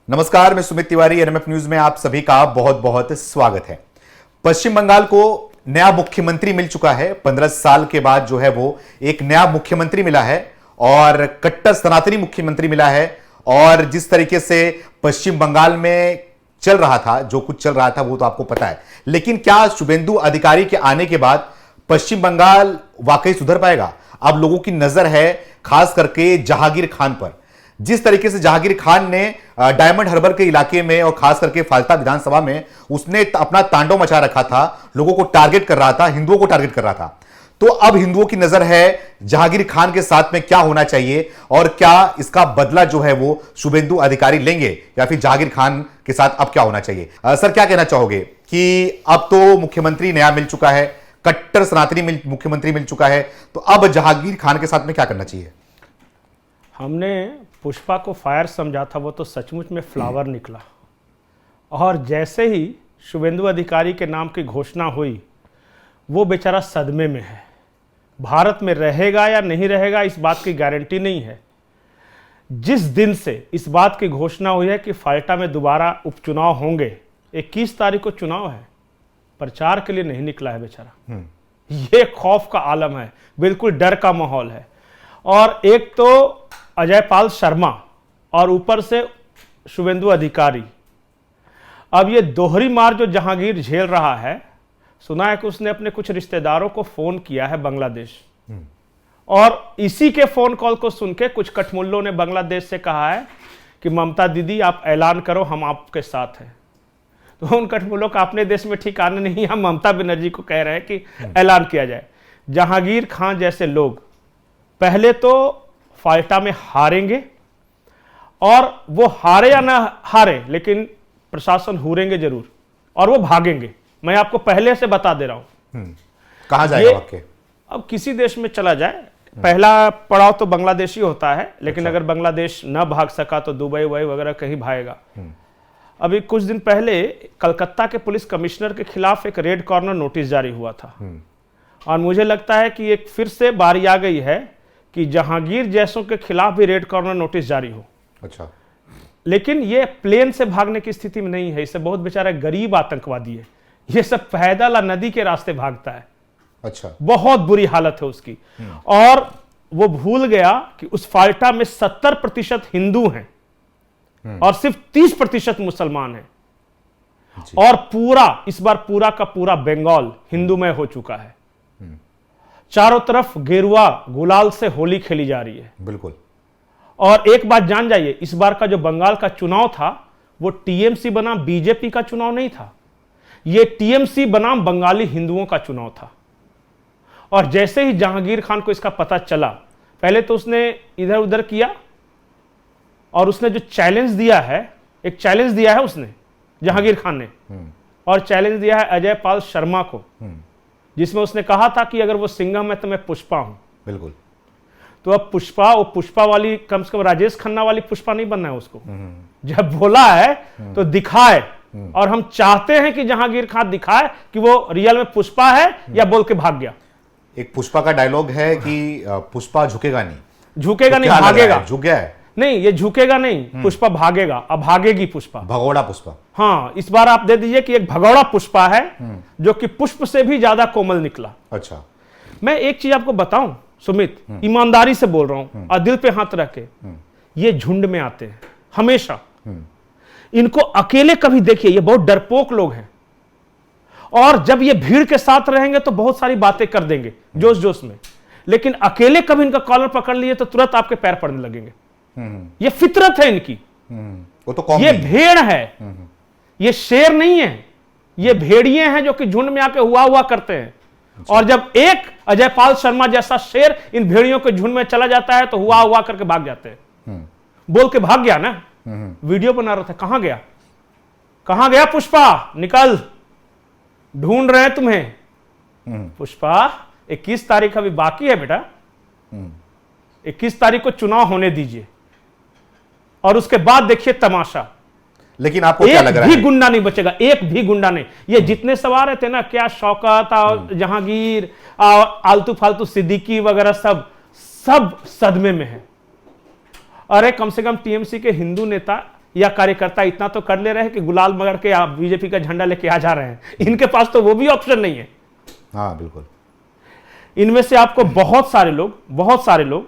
नमस्कार, मैं Sumit Tiwari. NMF news में आप सभी का बहुत बहुत स्वागत है। पश्चिम बंगाल को नया मुख्यमंत्री मिल चुका है। 15 साल के बाद जो है वो एक नया मुख्यमंत्री मिला है और कट्टर सनातनी मुख्यमंत्री मिला है। और जिस तरीके से पश्चिम बंगाल में चल रहा था, जो कुछ चल रहा था वो तो आपको पता है, लेकिन क्या शुभेंदु अधिकारी के आने के बाद पश्चिम बंगाल वाकई सुधर पाएगा? अब लोगों की नजर है खास करके जहांगीर खान पर। जिस तरीके से जहांगीर खान ने डायमंड हार्बर के इलाके में और खास करके फाल्टा विधानसभा में उसने अपना तांडव मचा रखा था, लोगों को टारगेट कर रहा था, हिंदुओं को टारगेट कर रहा था। तो अब हिंदुओं की नजर है जहांगीर खान के साथ में क्या होना चाहिए और क्या इसका बदला जो है वो शुभेंदु अधिकारी लेंगे या फिर जहांगीर खान के साथ अब क्या होना चाहिए? सर, क्या कहना चाहोगे कि अब तो मुख्यमंत्री नया मिल चुका है, कट्टर सनातनी मुख्यमंत्री मिल चुका है, तो अब जहांगीर खान के साथ में क्या करना चाहिए? हमने पुष्पा को फायर समझा था, वो तो सचमुच में फ्लावर निकला। और जैसे ही शुभेंदु अधिकारी के नाम की घोषणा हुई, वो बेचारा सदमे में है। भारत में रहेगा या नहीं रहेगा इस बात की गारंटी नहीं है। जिस दिन से इस बात की घोषणा हुई है कि फाल्टा में दोबारा उपचुनाव होंगे, 21 तारीख को चुनाव है, प्रचार के लिए नहीं निकला है बेचारा। ये खौफ का आलम है, बिल्कुल डर का माहौल है। और एक तो अजय पाल शर्मा और ऊपर से शुभेंदु अधिकारी, अब ये दोहरी मार जो जहांगीर झेल रहा है। सुना है कि उसने अपने कुछ रिश्तेदारों को फोन किया है बांग्लादेश, और इसी के फोन कॉल को सुन के कुछ कठमुल्लों ने बांग्लादेश से कहा है कि ममता दीदी आप ऐलान करो, हम आपके साथ हैं। तो उन कठमुल्लों का अपने देश में ठिकाना नहीं, हम ममता बनर्जी को कह रहे हैं कि ऐलान किया जाए। जहांगीर खान जैसे लोग पहले तो फाल्टा में हारेंगे, और वो हारे या ना हारे लेकिन प्रशासन हुरेंगे जरूर, और वो भागेंगे। मैं आपको पहले से बता दे रहा हूं। कहां जाएगा वाकई? अब किसी देश में चला जाए, पहला पड़ाव तो बांग्लादेश ही होता है, लेकिन अगर बांग्लादेश न भाग सका तो दुबई वगैरह कहीं भागेगा। अभी कुछ दिन पहले कलकत्ता के पुलिस कमिश्नर के खिलाफ एक रेड कॉर्नर नोटिस जारी हुआ था, और मुझे लगता है कि एक फिर से बारी आ गई है कि जहांगीर जैसों के खिलाफ भी रेड कॉर्नर नोटिस जारी हो। अच्छा, लेकिन ये प्लेन से भागने की स्थिति में नहीं है। इसे बहुत बेचारा गरीब आतंकवादी है, ये सब पैदल नदी के रास्ते भागता है। अच्छा, बहुत बुरी हालत है उसकी। और वो भूल गया कि उस फाल्टा में 70% हिंदू हैं और सिर्फ 30% मुसलमान हैं। और पूरा इस बार पूरा का पूरा बंगाल हिंदूमय हो चुका है। चारों तरफ गेरुआ गुलाल से होली खेली जा रही है। बिल्कुल। और एक बात जान जाइए, इस बार का जो बंगाल का चुनाव था वो टीएमसी बनाम बीजेपी का चुनाव नहीं था, ये टीएमसी बनाम बंगाली हिंदुओं का चुनाव था। और जैसे ही जहांगीर खान को इसका पता चला, पहले तो उसने इधर उधर किया, और उसने जो चैलेंज दिया है, एक चैलेंज दिया है उसने जहांगीर खान ने, और चैलेंज दिया है अजय पाल शर्मा को, जिसमें उसने कहा था कि अगर वो सिंघम है तो मैं पुष्पा हूं। बिल्कुल। तो अब पुष्पा, वो पुष्पा वाली, कम से कम राजेश खन्ना वाली पुष्पा नहीं बनना है उसको। जब बोला है तो दिखाए, और हम चाहते हैं कि जहांगीर खान दिखाए कि वो रियल में पुष्पा है या बोल के भाग गया। एक पुष्पा का डायलॉग है कि पुष्पा झुकेगा नहीं, झुकेगा तो नहीं, भागेगा। झुक गया है? नहीं, ये झुकेगा नहीं, पुष्पा भागेगा। अब भागेगी पुष्पा, भगोड़ा पुष्पा। हाँ, इस बार आप दे दीजिए कि एक भगौड़ा पुष्पा है जो कि पुष्प से भी ज्यादा कोमल निकला। अच्छा, मैं एक चीज आपको बताऊं सुमित, ईमानदारी से बोल रहा हूं और दिल पे हाथ रख के, ये झुंड में आते हैं हमेशा। इनको अकेले कभी देखिए, ये बहुत डरपोक लोग हैं, और जब ये भीड़ के साथ रहेंगे तो बहुत सारी बातें कर देंगे जोश जोश में, लेकिन अकेले कभी इनका कॉलर पकड़ लिए तो तुरंत आपके पैर पड़ने लगेंगे। ये फितरत है इनकी। वो तो ये भेड़ है, ये शेर नहीं है, ये भेड़िए हैं जो कि झुंड में आके हुआ करते हैं। और जब एक अजय पाल शर्मा जैसा शेर इन भेड़ियों के झुंड में चला जाता है तो हुआ करके भाग जाते हैं। बोल के भाग गया ना, वीडियो बना रहा था, कहां गया, कहां गया पुष्पा, निकल, ढूंढ रहे हैं तुम्हें। पुष्पा 21 तारीख अभी बाकी है बेटा, 21 तारीख को चुनाव होने दीजिए, और उसके बाद देखिए तमाशा। लेकिन आपको क्या लग रहा है? एक भी गुंडा नहीं बचेगा, एक भी गुंडा नहीं। ये जितने सवार थे ना, क्या शौकत और जहांगीर और आलतू फालतू सिद्दीकी वगैरह, सब सदमे में है। अरे कम से कम टीएमसी के हिंदू नेता या कार्यकर्ता इतना तो कर ले रहे हैं कि गुलाल मगर के आप बीजेपी का झंडा लेके आ जा रहे हैं। इनके पास तो वो भी ऑप्शन नहीं है। हाँ बिल्कुल। इनमें से आपको बहुत सारे लोग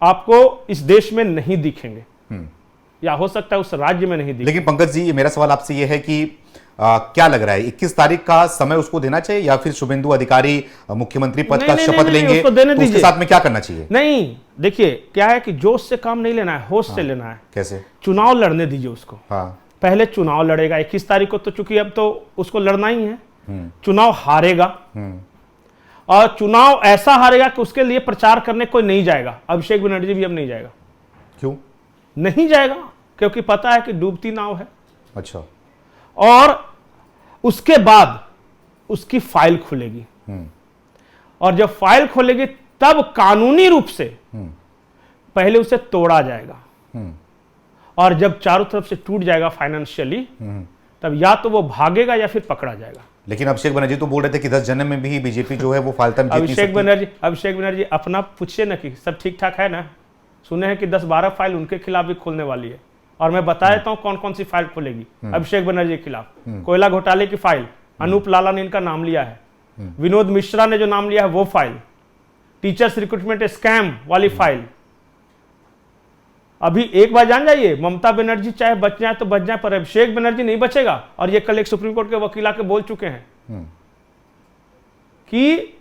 आपको इस देश में नहीं दिखेंगे, या हो सकता है उस राज्य में नहीं दिखेंगे। लेकिन पंकज जी, मेरा सवाल आपसे यह है कि क्या लग रहा है, 21 तारीख का समय उसको देना चाहिए या फिर शुभेंदु अधिकारी मुख्यमंत्री पद का शपथ लेंगे उसको देने तो उसके दीजिए। साथ में क्या करना चाहिए? नहीं, देखिए क्या है कि जोश से काम नहीं लेना है, होश से लेना है। कैसे? चुनाव लड़ने दीजिए उसको। हाँ। पहले चुनाव लड़ेगा 21 तारीख को, तो चूंकि अब तो उसको लड़ना ही है। चुनाव हारेगा और चुनाव ऐसा हारेगा कि उसके लिए प्रचार करने कोई नहीं जाएगा। अभिषेक बनर्जी भी अब नहीं जाएगा। क्यों नहीं जाएगा? क्योंकि पता है कि डूबती नाव है। अच्छा। और उसके बाद उसकी फाइल खुलेगी, और जब फाइल खुलेगी तब कानूनी रूप से पहले उसे तोड़ा जाएगा, और जब चारों तरफ से टूट जाएगा फाइनेंशियली, तब या तो वो भागेगा या फिर पकड़ा जाएगा। लेकिन अभिषेक बनर्जी तो बोल रहे थे कि 10 जन्म में भी बीजेपी जो है वो फालता में जीत नहीं सकती। अभिषेक बनर्जी अपना पूछिए ना कि सब ठीक ठाक है ना। सुने हैं कि 10-12 फाइल उनके खिलाफ भी खुलने वाली है, और मैं बता देता हूं कौन कौन सी फाइल खुलेगी अभिषेक बनर्जी के खिलाफ। कोयला घोटाले की फाइल, अनूप लाला ने इनका नाम लिया है, विनोद मिश्रा ने जो नाम लिया है वो फाइल, टीचर्स रिक्रूटमेंट स्कैम वाली फाइल। अभी एक बार जान जाइए, ममता बनर्जी चाहे बच जाए तो बच जाए, पर अभिषेक बनर्जी नहीं बचेगा। और ये कल एक सुप्रीम कोर्ट के वकील आके बोल चुके हैं कि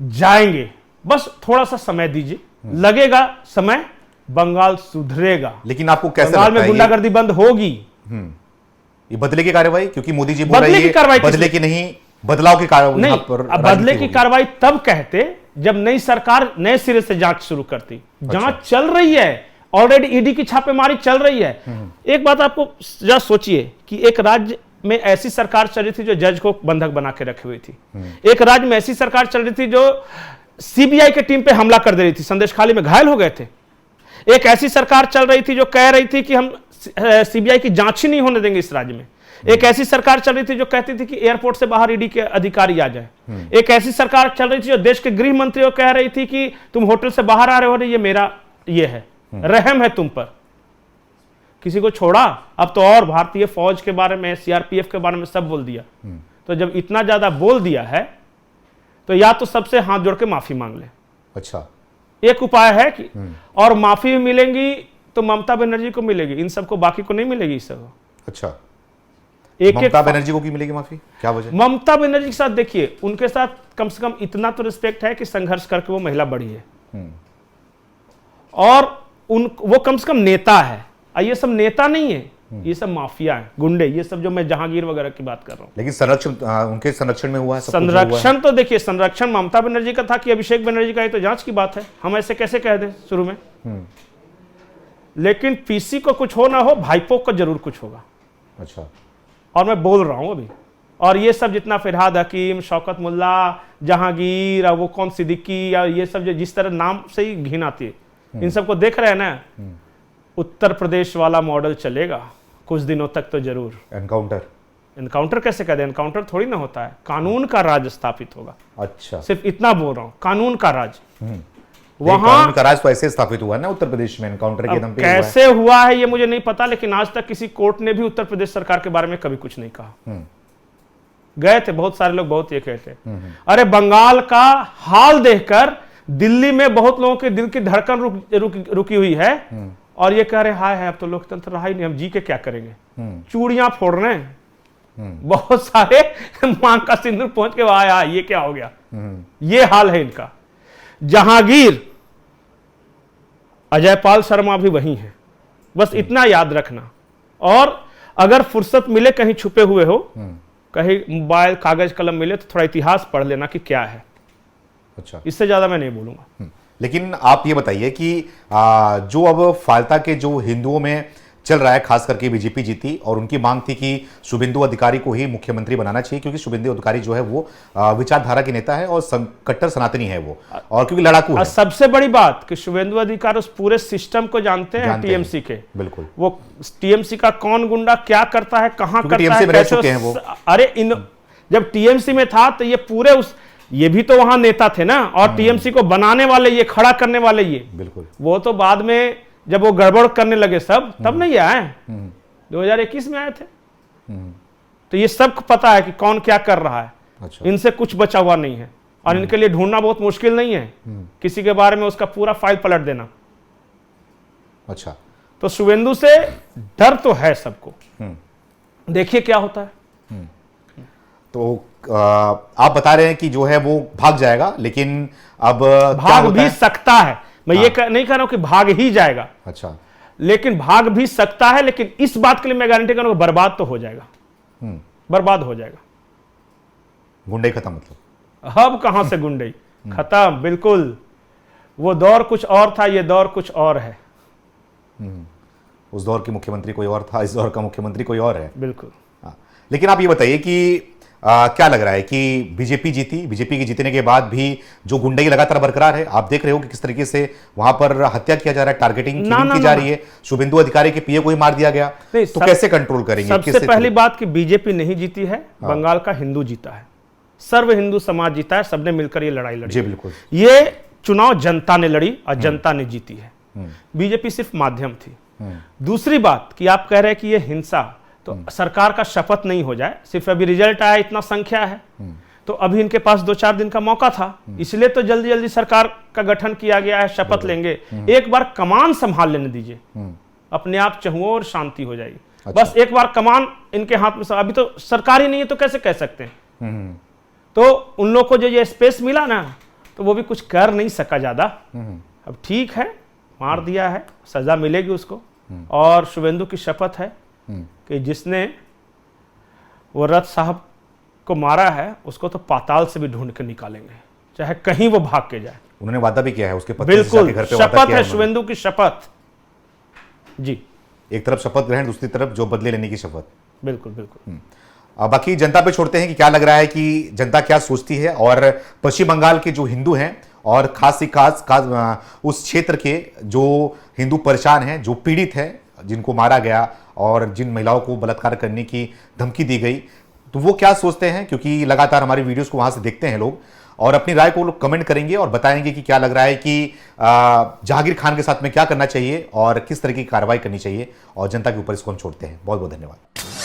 जाएंगे, बस थोड़ा सा समय दीजिए, लगेगा समय, बंगाल सुधरेगा। लेकिन आपको कैसे बंगाल में गुंडागर्दी बंद होगी। ये बदले की कार्रवाई, क्योंकि मोदी जी बोल रहे बदले की कार्रवाई, बदले की नहीं, बदलाव की कार्रवाई। नहीं, अब बदले की कार्रवाई तब कहते जब नई सरकार नए सिरे से जांच शुरू करती। जांच चल रही है, ऑलरेडी ईडी की छापेमारी चल रही है। एक बात आपको जरा सोचिए कि एक राज्य में ऐसी सरकार चल रही थी जो जज को बंधक बना के रखी हुई थी। एक राज्य में ऐसी सरकार चल रही थी जो सीबीआई के टीम पे हमला कर दे रही थी, संदेशखाली में घायल हो गए थे। एक ऐसी सरकार चल रही थी जो कह रही थी कि हम सीबीआई की जांच ही नहीं होने देंगे इस राज्य में। एक ऐसी सरकार चल रही थी जो कहती थी कि एयरपोर्ट से बाहर ईडी के अधिकारी आ जाए। एक ऐसी सरकार चल रही थी जो देश के गृह मंत्री को कह रही थी कि तुम होटल से बाहर आ रहे हो, ये मेरा ये है, रहम है तुम पर। किसी को छोड़ा? अब तो और भारतीय फौज के बारे में, सीआरपीएफ के बारे में सब बोल दिया। तो जब इतना ज्यादा बोल दिया है तो या तो सबसे हाथ जोड़ के माफी मांग ले। अच्छा, एक उपाय है कि, और माफी भी मिलेंगी तो ममता बनर्जी को मिलेगी, इन सबको बाकी को नहीं मिलेगी। इस सब अच्छा, एक ममता बनर्जी को की मिलेगी माफी? क्या वजह? ममता बनर्जी के साथ देखिए, उनके साथ कम से कम इतना तो रिस्पेक्ट है कि संघर्ष करके वो महिला बढ़ी है, और वो कम से कम नेता है। ये सब नेता नहीं है, ये सब माफिया है, गुंडे, ये सब जो मैं जहांगीर वगैरह की बात कर रहा हूं। लेकिन संरक्षण उनके संरक्षण में हुआ है, संरक्षण तो देखिए, संरक्षण ममता बनर्जी का था कि अभिषेक बनर्जी का, ये तो जांच की बात है। हम ऐसे कैसे कह दें शुरू में। लेकिन पीसी को कुछ हो ना हो, भाईपो को जरूर कुछ होगा। अच्छा, और मैं बोल रहा हूं अभी। और ये सब जितना फिरहाद हकीम, शौकत मुल्ला, जहांगीर, वो कौन सिद्दीकी, या ये सब जो जिस तरह नाम से ही घिन आती है, इन सबको देख रहे हैं ना। उत्तर प्रदेश वाला मॉडल चलेगा कुछ दिनों तक तो जरूर। एनकाउंटर कैसे कहते हैं? एनकाउंटर थोड़ी ना होता है, कानून का राज स्थापित होगा। अच्छा, सिर्फ इतना बोल रहा हूं, कानून का राज। वहां कानून का राज तो ऐसे स्थापित हुआ ना उत्तर प्रदेश में, एनकाउंटर के दम पे कैसे हुआ है ये मुझे नहीं पता, लेकिन आज तक किसी कोर्ट ने भी उत्तर प्रदेश सरकार के बारे में कभी कुछ नहीं कहा। गए थे बहुत सारे लोग, बहुत ये कहते हैं। अरे बंगाल का हाल देखकर दिल्ली में बहुत लोगों के दिल की धड़कन रुकी हुई है, और ये कह रहे हाय अब तो लोकतंत्र रहा ही नहीं, हम जी के क्या करेंगे। चूड़ियां फोड़ रहे हैं बहुत सारे, मांग का सिंदूर पहुंच के आया, ये क्या हो गया। ये हाल है इनका। जहांगीर, अजय पाल शर्मा भी वही है, बस इतना याद रखना। और अगर फुर्सत मिले, कहीं छुपे हुए हो, कहीं मोबाइल कागज कलम मिले, तो थोड़ा इतिहास पढ़ लेना कि क्या है। अच्छा, इससे ज्यादा मैं नहीं बोलूंगा। लेकिन आप ये बताइए कि जो अब फालता के जो हिंदुओं में चल रहा है, खास करके बीजेपी जीती और उनकी मांग थी कि शुभेंदु अधिकारी को ही मुख्यमंत्री बनाना चाहिए, क्योंकि शुभेंदु अधिकारी जो है वो विचारधारा के नेता है और कट्टर सनातनी है वो, और क्योंकि लड़ाकू है। सबसे बड़ी बात कि शुभेंदु अधिकारी उस पूरे सिस्टम को जानते हैं, टीएमसी के। बिल्कुल, वो टीएमसी का कौन गुंडा क्या करता है, कहां करता है, रह चुके हैं वो। अरे जब टीएमसी में था तो ये पूरे ये भी तो वहां नेता थे ना, और टीएमसी को बनाने वाले, ये खड़ा करने वाले, ये बिल्कुल। वो तो बाद में जब वो गड़बड़ करने लगे सब, तब नहीं आए, 2021 में आए थे। तो ये सबको पता है कि कौन क्या कर रहा है। अच्छा। इनसे कुछ बचा हुआ नहीं है और इनके लिए ढूंढना बहुत मुश्किल नहीं है, किसी के बारे में उसका पूरा फाइल पलट देना। अच्छा। तो शुभेंदु से डर तो है सबको, देखिए क्या होता है। तो आप बता रहे हैं कि जो है वो भाग जाएगा, लेकिन अब क्या भाग होता भी है? सकता है, मैं ये नहीं कह रहा हूं कि भाग ही जाएगा, अच्छा। लेकिन भाग भी सकता है। लेकिन इस बात के लिए मैं गारंटी करूंगा बर्बाद तो हो जाएगा, बर्बाद हो जाएगा। गुंडे खत्म मतलब? अब कहां से गुंडे खत्म, बिल्कुल। वो दौर कुछ और था, ये दौर कुछ और है। उस दौर के मुख्यमंत्री कोई और था, इस दौर का मुख्यमंत्री कोई और है। बिल्कुल। हाँ। लेकिन आप ये बताइए कि क्या लग रहा है कि बीजेपी जीती, बीजेपी के जीतने के बाद भी जो गुंडगी लगातार बरकरार है, आप देख रहे हो कि किस तरीके से वहां पर हत्या किया जा रहा है, टारगेटिंग की जा रही है, शुभेंदु अधिकारी के पीए को ही मार दिया गया, तो कैसे कंट्रोल करेंगे? सबसे पहली बात कि बीजेपी नहीं जीती है, बंगाल का हिंदू जीता है, सर्व हिंदू समाज जीता है, सबने मिलकर ये लड़ाई लड़ी। जी बिल्कुल। ये चुनाव जनता ने लड़ी और जनता ने जीती है, बीजेपी सिर्फ माध्यम थी। दूसरी बात कि आप कह रहे हैं कि ये हिंसा, तो सरकार का शपथ नहीं हो जाए, सिर्फ अभी रिजल्ट आया, इतना संख्या है, तो अभी इनके पास 2-4 दिन का मौका था, इसलिए तो जल्दी जल्दी सरकार का गठन किया गया है, शपथ लेंगे। एक बार कमान संभाल लेने दीजिए, अपने आप चहुओं और शांति हो जाएगी। अच्छा। बस एक बार कमान इनके हाथ में, अभी तो सरकार ही नहीं है तो कैसे कह सकते हैं। तो उन लोग को जो ये स्पेस मिला ना, तो वो भी कुछ कर नहीं सका ज्यादा। अब ठीक है, मार दिया है, सजा मिलेगी उसको। और शुभेंदु की शपथ है कि जिसने वो रथ साहब को मारा है उसको तो पाताल से भी ढूंढ के निकालेंगे, चाहे कहीं वो भाग के जाए। उन्होंने वादा भी किया है, उसके पति बिल्कुल, के घर पे शपथ है शुभेंदु की शपथ। जी, एक तरफ शपथ ग्रहण, दूसरी तरफ जो बदले लेने की शपथ। बिल्कुल बिल्कुल। बाकी जनता पे छोड़ते हैं कि क्या लग रहा है कि जनता क्या सोचती है। और पश्चिम बंगाल के जो हिंदू हैं और खास उस क्षेत्र के जो हिंदू परेशान हैं, जो पीड़ित हैं, जिनको मारा गया और जिन महिलाओं को बलात्कार करने की धमकी दी गई, तो वो क्या सोचते हैं, क्योंकि लगातार हमारी वीडियोस को वहां से देखते हैं लोग, और अपनी राय को लोग कमेंट करेंगे और बताएंगे कि क्या लग रहा है कि जहांगीर खान के साथ में क्या करना चाहिए और किस तरह की कार्रवाई करनी चाहिए। और जनता के ऊपर इसको हम छोड़ते हैं। बहुत बहुत धन्यवाद।